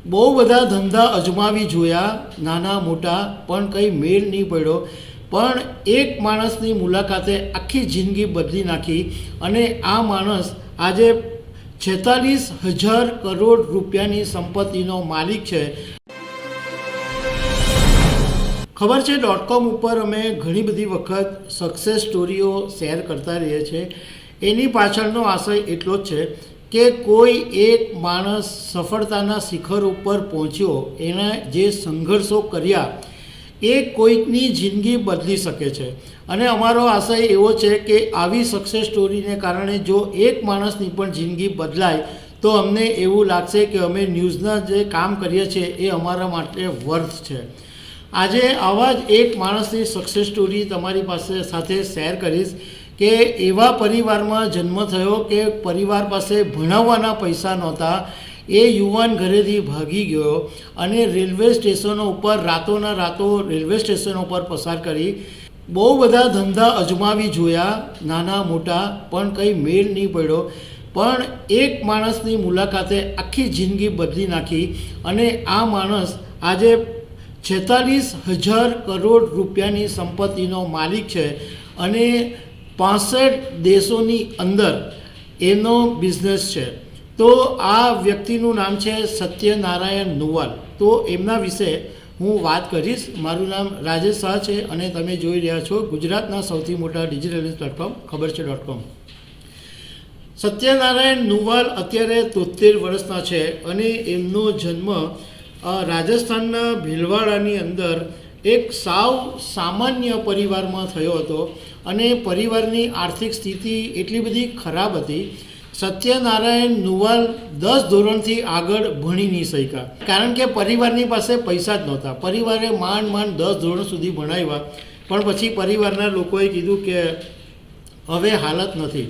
બહુ બધા ધંધા અજમાવી જોયા, નાના મોટા, પણ કંઈ મેળ નહીં પડ્યો. પણ એક માણસની મુલાકાતે આખી જિંદગી બદલી નાખી અને આ માણસ આજે 46,000 કરોડ રૂપિયાની સંપત્તિનો માલિક છે. ખબર છે .com ઉપર અમે ઘણી બધી વખત સક્સેસ સ્ટોરીઓ શેર કરતા રહીએ છીએ. એની પાછળનો આશય એટલો જ છે કે કોઈ એક માણસ સફળતાના શિખર ઉપર પહોંચ્યો, એણે જે સંઘર્ષો કર્યા એ કોઈકની જિંદગી બદલી શકે છે. અને અમારો આશય એવો છે કે આવી સક્સેસ સ્ટોરીને કારણે જો એક માણસની પણ જિંદગી બદલાય તો અમને એવું લાગશે કે અમે ન્યૂઝના જે કામ કરીએ છીએ એ અમારા માટે વર્થ છે. આજે આવા જ એક માણસની સક્સેસ સ્ટોરી તમારી સાથે શેર કરીશ કે એવા પરિવારમાં જન્મ થયો કે પરિવાર પાસે ભણાવવાના પૈસા નહોતા. એ યુવાન ઘરેથી ભાગી ગયો અને રેલવે સ્ટેશનો ઉપર રાતોના રાતો રેલવે સ્ટેશનો પર પસાર કરી. બહુ બધા ધંધા અજમાવી જોયા, નાના મોટા, પણ કંઈ મેળ નહીં પડ્યો. પણ એક માણસની મુલાકાતે આખી જિંદગી બદલી નાખી અને આ માણસ આજે 46,000 કરોડ રૂપિયાની સંપત્તિનો માલિક છે અને 65 દેશોની અંદર એનો બિઝનેસ છે. તો આ વ્યક્તિનું નામ છે સત્યનારાયણ નુવલ. તો એમના વિશે હું વાત કરીશ. મારું નામ રાજેશ શાહ છે અને તમે જોઈ રહ્યા છો ગુજરાતના સૌથી મોટા ડિજિટલ ન્યૂઝ પ્લેટફોર્મ ખબર છે .com. સત્યનારાયણ નુવલ અત્યારે 73 વર્ષના છે અને એમનો જન્મ રાજસ્થાનના ભીલવાડાની અંદર એક સાવ સામાન્ય પરિવારમાં થયો હતો અને પરિવારની આર્થિક સ્થિતિ એટલી બધી ખરાબ હતી. સત્યનારાયણ નુવલ 10 ધોરણથી આગળ ભણી નહીં શક્યા કારણ કે પરિવારની પાસે પૈસા જ નહોતા. પરિવારે માંડ 10 ધોરણ સુધી ભણાવ્યા, પણ પછી પરિવારના લોકોએ કીધું કે હવે હાલત નથી.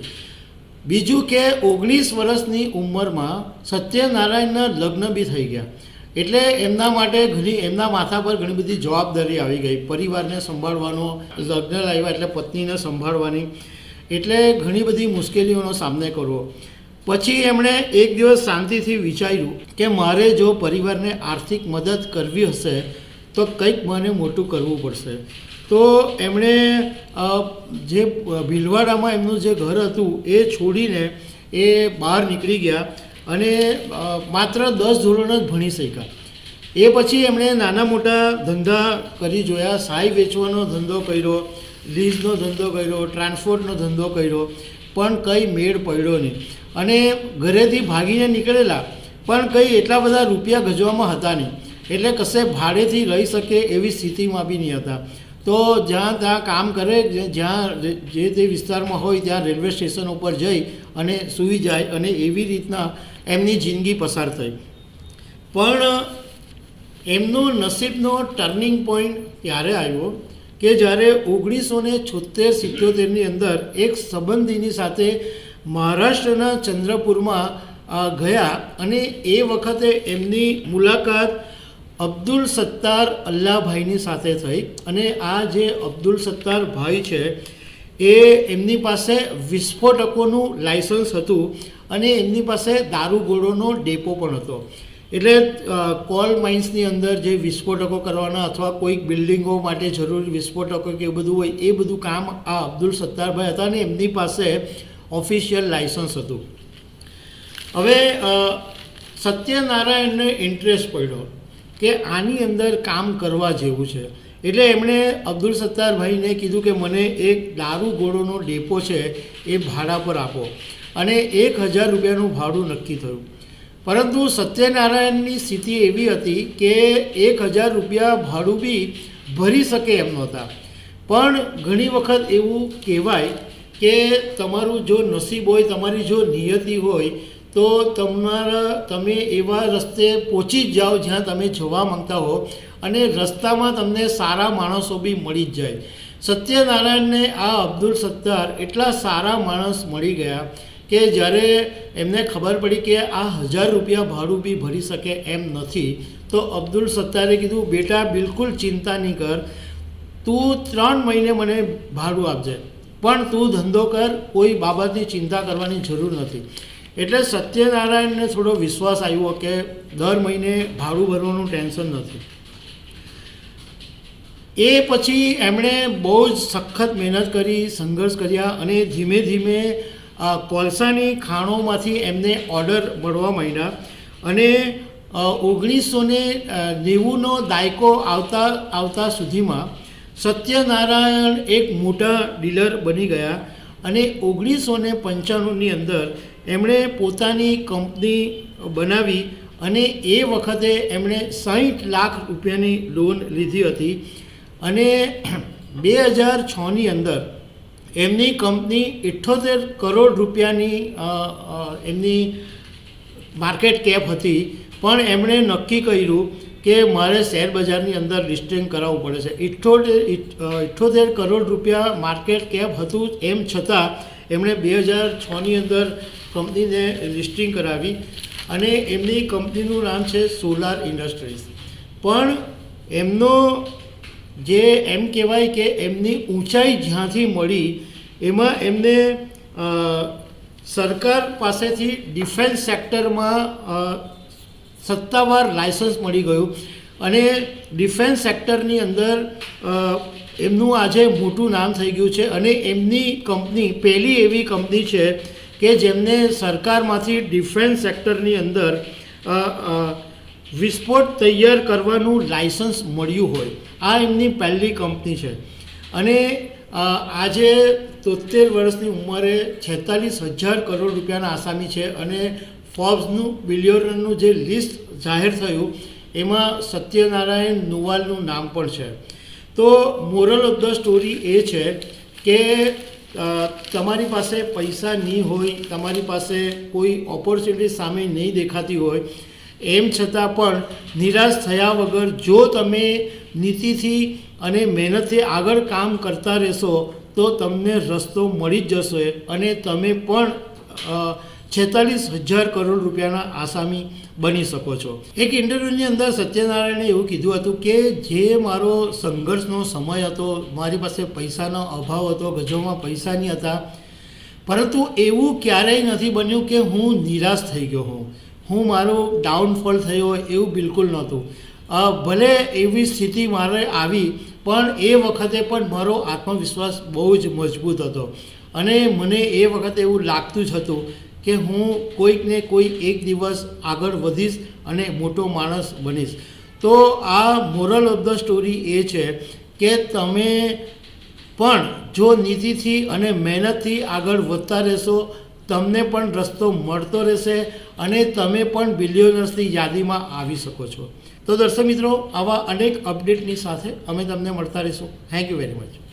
બીજું કે 19 વર્ષની ઉંમરમાં સત્યનારાયણના લગ્ન બી થઈ ગયા. એટલે એમના માટે એમના માથા પર ઘણી બધી જવાબદારી આવી ગઈ. પરિવારને સંભાળવાનો, લગ્ન લાવ્યા એટલે પત્નીને સંભાળવાની, એટલે ઘણી બધી મુશ્કેલીઓનો સામનો કરવો. પછી એમણે એક દિવસ શાંતિથી વિચાર્યું કે મારે જો પરિવારને આર્થિક મદદ કરવી હશે તો કંઈક મને મોટું કરવું પડશે. તો એમણે જે ભીલવાડામાં એમનું જે ઘર હતું એ છોડીને એ બહાર નીકળી ગયા અને માત્ર 10 ધોરણ જ ભણી શક્યા. એ પછી એમણે નાના મોટા ધંધા કરી જોયા. સાઈ વેચવાનો ધંધો કર્યો, લીઝનો ધંધો કર્યો, ટ્રાન્સપોર્ટનો ધંધો કર્યો, પણ કંઈ મેળ પડ્યો નહીં. અને ઘરેથી ભાગીને નીકળેલા પણ કંઈ એટલા બધા રૂપિયા ગજવામાં હતા નહીં, એટલે કશે ભાડેથી રહી શકે એવી સ્થિતિમાં બી નહીં હતા. તો જ્યાં ત્યાં કામ કરે, જ્યાં જે તે વિસ્તારમાં હોય ત્યાં રેલવે સ્ટેશન ઉપર જઈ અને સૂઈ જાય અને એવી રીતના એમની જિંદગી પસાર થઈ. પણ એમનો નસીબનો ટર્નિંગ પોઈન્ટ ત્યારે આવ્યો કે જ્યારે 1976-77ની અંદર એક સંબંધીની સાથે મહારાષ્ટ્રના ચંદ્રપુરમાં ગયા અને એ વખતે એમની મુલાકાત અબ્દુલ સત્તાર અલ્લાભાઈની સાથે થઈ. અને આ જે અબ્દુલ સત્તાર ભાઈ છે એ એમની પાસે વિસ્ફોટકોનું લાયસન્સ હતું અને એમની પાસે દારૂગોળોનો ડેપો પણ હતો. એટલે કોલ માઇન્સની અંદર જે વિસ્ફોટકો કરવાના અથવા કોઈક બિલ્ડિંગો માટે જરૂરી વિસ્ફોટકો કે એ બધું હોય, એ બધું કામ આ અબ્દુલ સત્તારભાઈ હતા અને એમની પાસે ઓફિશિયલ લાયસન્સ હતું. હવે સત્યનારાયણને ઇન્ટરેસ્ટ પડ્યો કે આની અંદર કામ કરવા જેવું છે. એટલે એમણે અબ્દુલ સત્તારભાઈને કીધું કે મને એક દારૂગોળોનો ડેપો છે એ ભાડા પર આપો, અને 1,000 રૂપિયાનું ભાડું નક્કી થયું. પરંતુ સત્યનારાયણની સ્થિતિ એવી હતી કે 1,000 રૂપિયા ભાડું બી ભરી શકે એમ નહોતા. પણ ઘણી વખત એવું કહેવાય કે તમારું જો નસીબ હોય, તમારી જો નિયતિ હોય તો તમે એવા રસ્તે પહોંચી જ જાઓ જ્યાં તમે જવા માંગતા હો અને રસ્તામાં તમને સારા માણસો બી મળી જ જાય. સત્યનારાયણને આ અબ્દુલ સત્તાર એટલા સારા માણસ મળી ગયા કે જ્યારે એમને ખબર પડી કે આ 1,000 રૂપિયા ભાડું બી ભરી શકે એમ નથી, તો અબ્દુલ સત્તારે કીધું બેટા બિલકુલ ચિંતા નહીં કર, તું 3 મહિને મને ભાડું આપજે, પણ તું ધંધો કર, કોઈ બાબતની ચિંતા કરવાની જરૂર નથી. એટલે સત્યનારાયણને થોડો વિશ્વાસ આવ્યો કે દર મહિને ભાડું ભરવાનું ટેન્શન નથી. એ પછી એમણે બહુ જ સખત મહેનત કરી, સંઘર્ષ કર્યા અને ધીમે ધીમે કોલસાની ખાણોમાંથી એમને ઓર્ડર મળવા માંડ્યા અને 1990નો દાયકો આવતા સુધીમાં સત્યનારાયણ એક મોટા ડીલર બની ગયા અને 1995ની અંદર એમણે પોતાની કંપની બનાવી અને એ વખતે એમણે 60 લાખ રૂપિયાની લોન લીધી હતી અને 2006ની અંદર એમની કંપની 78 કરોડ રૂપિયાની એમની માર્કેટ કેપ હતી. પણ એમણે નક્કી કર્યું કે મારે શેર બજારની અંદર લિસ્ટિંગ કરાવવું પડે છે. 78 કરોડ રૂપિયા માર્કેટ કેપ હતું, એમ છતાં એમણે 2006ની અંદર કંપનીને લિસ્ટિંગ કરાવી અને એમની કંપનીનું નામ છે સોલાર ઇન્ડસ્ટ્રીઝ. પણ એમનો જે એમ કહેવાય કે એમની ઊંચાઈ જ્યાંથી મળી એમાં એમને સરકાર પાસેથી ડિફેન્સ સેક્ટરમાં સત્તાવાર લાયસન્સ મળી ગયું અને ડિફેન્સ સેક્ટરની અંદર એમનું આજે મોટું નામ થઈ ગયું છે અને એમની કંપની પહેલી એવી કંપની છે કે જેમને સરકારમાંથી ડિફેન્સ સેક્ટરની અંદર વિસ્ફોટ તૈયાર કરવાનું લાયસન્સ મળ્યું હોય. આ એમની પહેલી કંપની છે અને આજે 73 વર્ષની ઉંમરે 46,000 કરોડ રૂપિયાના આસામી છે અને ફોર્બ્સનું બિલિયનરનું જે લિસ્ટ જાહેર થયું એમાં સત્યનારાયણ નુવાલનું નામ પણ છે. તો મોરલ ઓફ ધ સ્ટોરી એ છે કે તમારી પાસે પૈસા નહીં હોય, તમારી પાસે કોઈ ઓપોર્ચ્યુનિટી સામે નહીં દેખાતી હોય, એમ છતાં પણ નિરાશ થયા વગર જો તમે નીતિથી અને મહેનતથી આગળ કામ કરતા રહેશો તો તમને રસ્તો મળી જ જશે અને તમે પણ 46,000 કરોડ રૂપિયાના આસામી બની શકો છો. એક ઇન્ટરવ્યૂની અંદર સત્યનારાયણે એવું કીધું હતું કે જે મારો સંઘર્ષનો સમય હતો, મારી પાસે પૈસાનો અભાવ હતો, ગજોમાં પૈસા નહીં હતા, પરંતુ એવું ક્યારેય નથી બન્યું કે હું નિરાશ થઈ ગયો હોઉં, હું મારો ડાઉનફોલ થયો હોય, એવું બિલકુલ નહોતું. ભલે એવી સ્થિતિ મારે આવી પણ એ વખતે પણ મારો આત્મવિશ્વાસ બહુ જ મજબૂત હતો અને મને એ વખતે એવું લાગતું જ હતું કે હું કોઈકને કોઈ એક દિવસ આગળ વધીશ અને મોટો માણસ બનીશ. તો આ મોરલ ઓફ ધ સ્ટોરી એ છે કે તમે પણ જો નીતિથી અને મહેનતથી આગળ વધતા રહેશો તમને પણ રસ્તો મળતો રહેશે અને તમે પણ બિલિયનર્સની યાદીમાં આવી શકો છો. તો દર્શક મિત્રો, આવા અનેક અપડેટની સાથે અમે તમને મળતા રહીશું. Thank you very much.